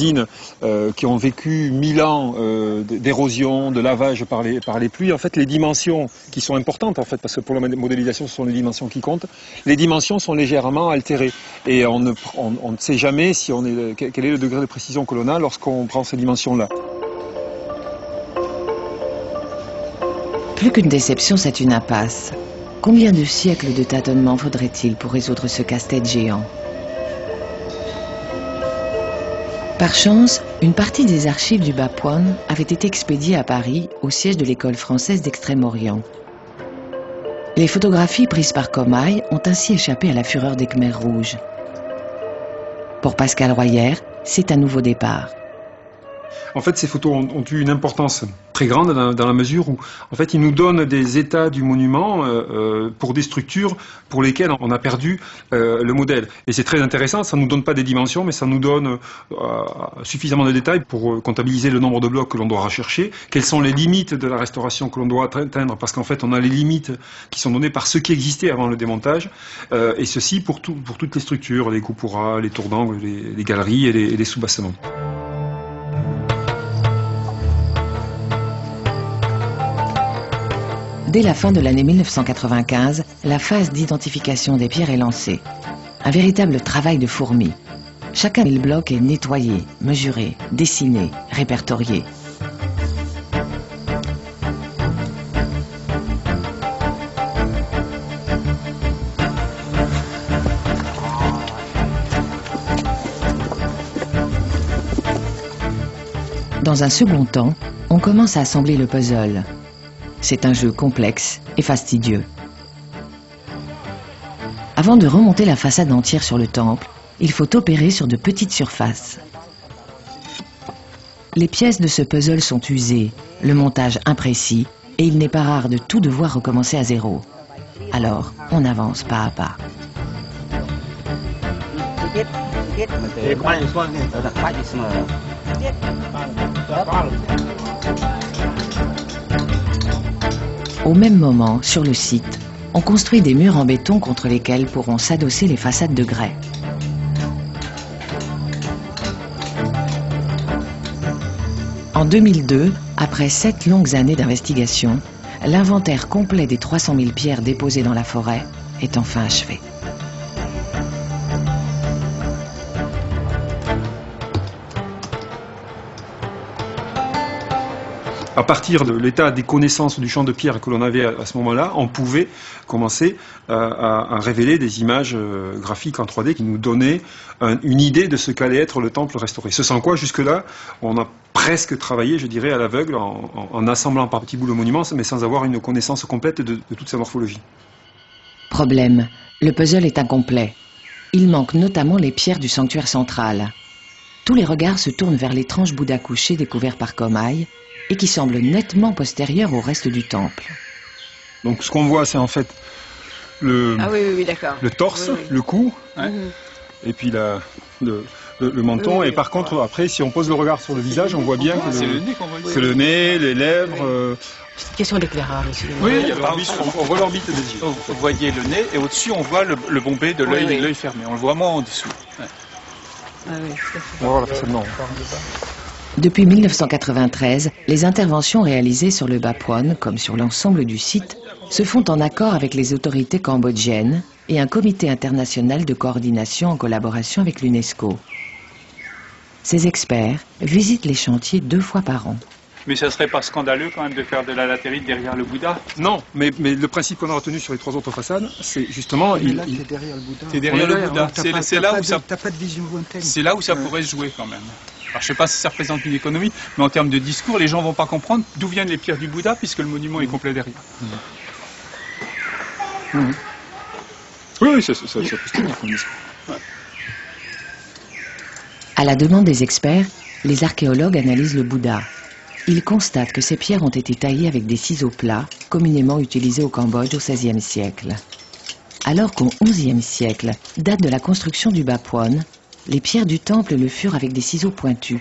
usines qui ont vécu 1000 ans d'érosion, de lavage par les pluies. En fait, les dimensions qui sont importantes, en fait, parce que pour la modélisation, ce sont les dimensions qui comptent, les dimensions sont légèrement altérées. Et on ne sait jamais si quel est le degré de précision que l'on a lorsqu'on prend ces dimensions-là. Plus qu'une déception, c'est une impasse. Combien de siècles de tâtonnement faudrait-il pour résoudre ce casse-tête géant? Par chance, une partie des archives du Bas-Pouanne avait été expédiée à Paris, au siège de l'école française d'Extrême-Orient. Les photographies prises par Comaille ont ainsi échappé à la fureur des Khmers rouges. Pour Pascal Royer, c'est un nouveau départ. En fait, ces photos ont eu une importance très grande dans la mesure où, en fait, ils nous donnent des états du monument pour des structures pour lesquelles on a perdu le modèle. Et c'est très intéressant, ça ne nous donne pas des dimensions, mais ça nous donne suffisamment de détails pour comptabiliser le nombre de blocs que l'on doit rechercher, quelles sont les limites de la restauration que l'on doit atteindre, parce qu'en fait, on a les limites qui sont données par ce qui existait avant le démontage, et ceci pour toutes les structures, les goupuras, les tours d'angle, les galeries et les sous-bassements. Dès la fin de l'année 1995, la phase d'identification des pierres est lancée. Un véritable travail de fourmi. Chacun des blocs est nettoyé, mesuré, dessiné, répertorié. Dans un second temps, on commence à assembler le puzzle. C'est un jeu complexe et fastidieux. Avant de remonter la façade entière sur le temple, il faut opérer sur de petites surfaces. Les pièces de ce puzzle sont usées, le montage imprécis, et il n'est pas rare de tout devoir recommencer à zéro. Alors, on avance pas à pas. Au même moment, sur le site, on construit des murs en béton contre lesquels pourront s'adosser les façades de grès. En 2002, après 7 longues années d'investigation, l'inventaire complet des 300 000 pierres déposées dans la forêt est enfin achevé. À partir de l'état des connaissances du champ de pierre que l'on avait à ce moment-là, on pouvait commencer à révéler des images graphiques en 3D qui nous donnaient une idée de ce qu'allait être le temple restauré. Ce sans quoi, jusque-là, on a presque travaillé, je dirais, à l'aveugle, en assemblant par petits bouts le monument, mais sans avoir une connaissance complète de toute sa morphologie. Problème, le puzzle est incomplet. Il manque notamment les pierres du sanctuaire central. Tous les regards se tournent vers l'étrange Bouddha couché découvert par Comaille, et qui semble nettement postérieur au reste du temple. Donc ce qu'on voit, c'est en fait le torse, le cou, et puis le menton. Et par contre, après, si on pose le regard sur le visage, on voit bien que c'est le nez, les lèvres. C'est une question d'éclairage aussi. Oui, on voit l'orbite des yeux. Vous voyez le nez, et au-dessus, on voit le bombé de l'œil fermé. On le voit moins en dessous. Ah oui, on va voir la façade nord. Depuis 1993, les interventions réalisées sur le Bas-Pouanne, comme sur l'ensemble du site, se font en accord avec les autorités cambodgiennes et un comité international de coordination en collaboration avec l'UNESCO. Ces experts visitent les chantiers 2 fois par an. Mais ça serait pas scandaleux quand même de faire de la latérite derrière le Bouddha? Non, mais le principe qu'on a retenu sur les 3 autres façades, c'est justement... C'est derrière le Bouddha. C'est derrière le Bouddha. C'est là où ça... T'as pas de vision lointaine. C'est là où ça pourrait se jouer quand même. Alors, je ne sais pas si ça représente une économie, mais en termes de discours, les gens ne vont pas comprendre d'où viennent les pierres du Bouddha, puisque le monument est complet derrière. Oui, ça peut se tenir comme discours. À la demande des experts, les archéologues analysent le Bouddha. Ils constatent que ces pierres ont été taillées avec des ciseaux plats, communément utilisés au Cambodge au XVIe siècle. Alors qu'au XIe siècle, date de la construction du Bas-Pouanne, les pierres du temple le furent avec des ciseaux pointus.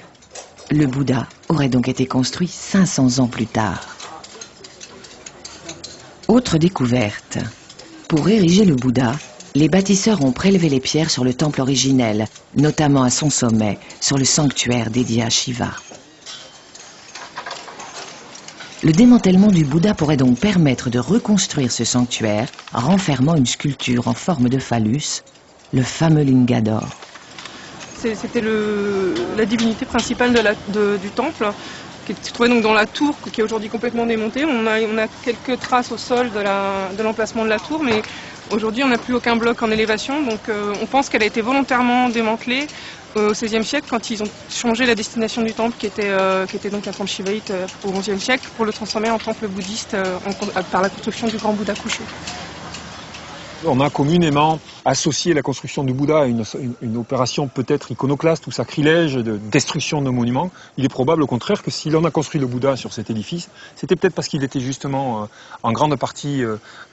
Le Bouddha aurait donc été construit 500 ans plus tard. Autre découverte. Pour ériger le Bouddha, les bâtisseurs ont prélevé les pierres sur le temple originel, notamment à son sommet, sur le sanctuaire dédié à Shiva. Le démantèlement du Bouddha pourrait donc permettre de reconstruire ce sanctuaire, renfermant une sculpture en forme de phallus, le fameux linga d'or. C'était la divinité principale du temple, qui se trouvait donc dans la tour, qui est aujourd'hui complètement démontée. On a quelques traces au sol de l'emplacement de la tour, mais aujourd'hui on n'a plus aucun bloc en élévation, donc on pense qu'elle a été volontairement démantelée au XVIe siècle, quand ils ont changé la destination du temple, qui était donc un temple shivaïte au XIe siècle, pour le transformer en temple bouddhiste par la construction du grand Bouddha couché. On a communément associé la construction du Bouddha à une opération peut-être iconoclaste ou sacrilège de destruction de nos monuments. Il est probable au contraire que si l'on a construit le Bouddha sur cet édifice, c'était peut-être parce qu'il était justement en grande partie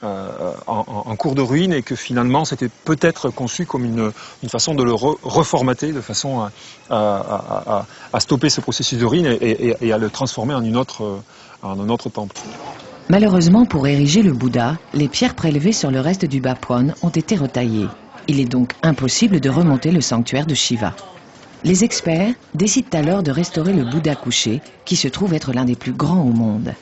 en cours de ruine et que finalement c'était peut-être conçu comme une façon de le reformater, de façon à stopper ce processus de ruine et à le transformer en un autre temple. Malheureusement, pour ériger le Bouddha, les pierres prélevées sur le reste du Bapwon ont été retaillées. Il est donc impossible de remonter le sanctuaire de Shiva. Les experts décident alors de restaurer le Bouddha couché, qui se trouve être l'un des plus grands au monde.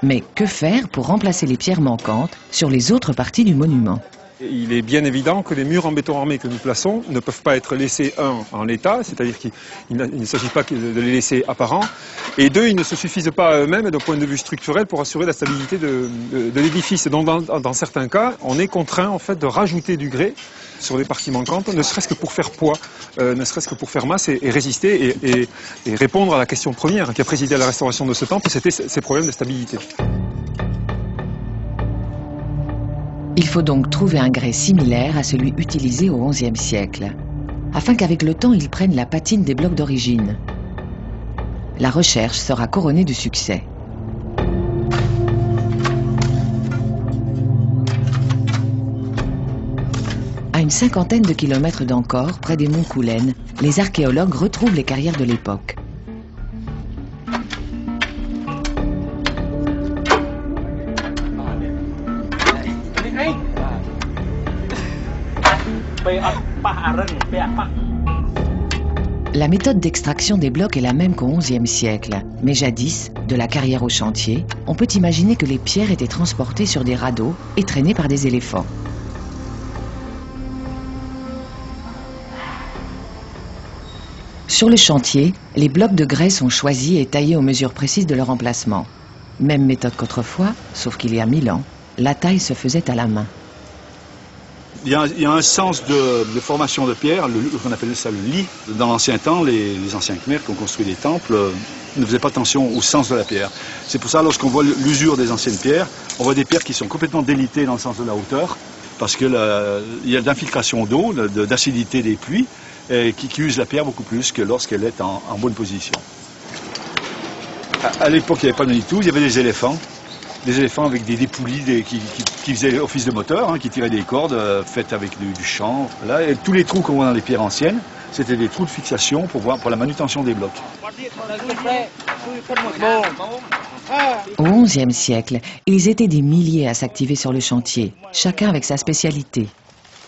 Mais que faire pour remplacer les pierres manquantes sur les autres parties du monument ? Il est bien évident que les murs en béton armé que nous plaçons ne peuvent pas être laissés, en l'état, c'est-à-dire qu'il ne s'agit pas de les laisser apparents, et deux, ils ne se suffisent pas à eux-mêmes d'un point de vue structurel pour assurer la stabilité de l'édifice. Donc dans certains cas, on est contraint en fait de rajouter du grès sur les parties manquantes, ne serait-ce que pour faire poids, ne serait-ce que pour faire masse et résister et répondre à la question première qui a présidé à la restauration de ce temple, c'était ces problèmes de stabilité. Il faut donc trouver un grès similaire à celui utilisé au XIe siècle, afin qu'avec le temps il prenne la patine des blocs d'origine. La recherche sera couronnée de succès. À une cinquantaine de kilomètres d'Angkor, près des monts Koulen, les archéologues retrouvent les carrières de l'époque. La méthode d'extraction des blocs est la même qu'au XIe siècle, mais jadis, de la carrière au chantier, on peut imaginer que les pierres étaient transportées sur des radeaux et traînées par des éléphants. Sur le chantier, les blocs de grès sont choisis et taillés aux mesures précises de leur emplacement. Même méthode qu'autrefois, sauf qu'il y a 1000 ans, la taille se faisait à la main. Il y a un sens de formation de pierre, on appelait ça le lit. Dans l'ancien temps, les anciens Khmers qui ont construit les temples ne faisaient pas attention au sens de la pierre. C'est pour ça, lorsqu'on voit l'usure des anciennes pierres, on voit des pierres qui sont complètement délitées dans le sens de la hauteur, parce qu'il y a d'infiltration d'eau, d'acidité des pluies, qui use la pierre beaucoup plus que lorsqu'elle est en bonne position. À l'époque, il n'y avait pas de Manitou, il y avait des éléphants. Des éléphants avec des poulies qui faisaient office de moteur, qui tiraient des cordes faites avec du chanvre. Là, et tous les trous qu'on voit dans les pierres anciennes, c'était des trous de fixation pour la manutention des blocs. Au XIe siècle, ils étaient des milliers à s'activer sur le chantier, chacun avec sa spécialité.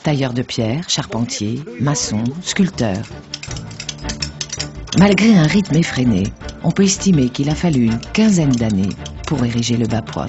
Tailleurs de pierre, charpentiers, maçons, sculpteurs. Malgré un rythme effréné, on peut estimer qu'il a fallu une quinzaine d'années pour ériger le Bapwon.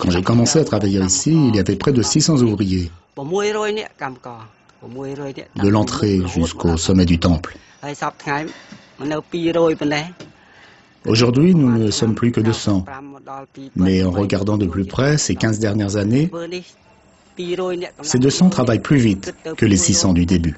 Quand j'ai commencé à travailler ici, il y avait près de 600 ouvriers, de l'entrée jusqu'au sommet du temple. Aujourd'hui, nous ne sommes plus que 200. Mais en regardant de plus près ces 15 dernières années, ces 200 travaillent plus vite que les 600 du début.